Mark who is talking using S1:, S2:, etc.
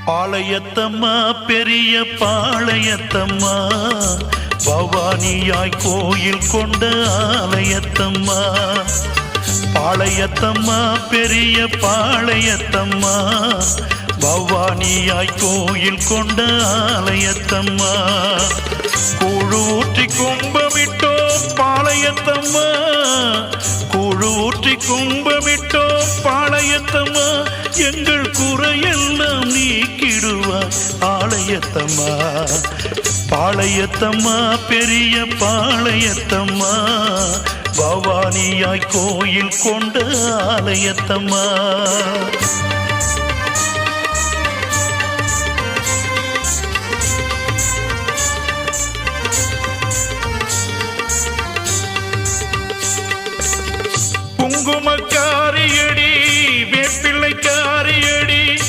S1: பாளையத்தம்மா பெரிய பாளையத்தம்மா பவானியாய் கோயில் கொண்ட ஆலயத்தம்மா. பாளையத்தம்மா பெரிய பாளையத்தம்மா பவானியாய் கோயில் கொண்ட ஆலயத்தம்மா. கூழு ஊற்றி கும்பமிட்டோம் பாளையத்தம்மா, கூழு ஊற்றி கும்பமிட்டோம் பாளையத்தம்மா. எங்கள் குறையெல்லாம் நீக்கிடுவார் ஆலயத்தம்மா. பாளையத்தம்மா பெரிய பாளையத்தம்மா பவானியாய் கோயில் கொண்ட ஆலயத்தம்மா. குங்கும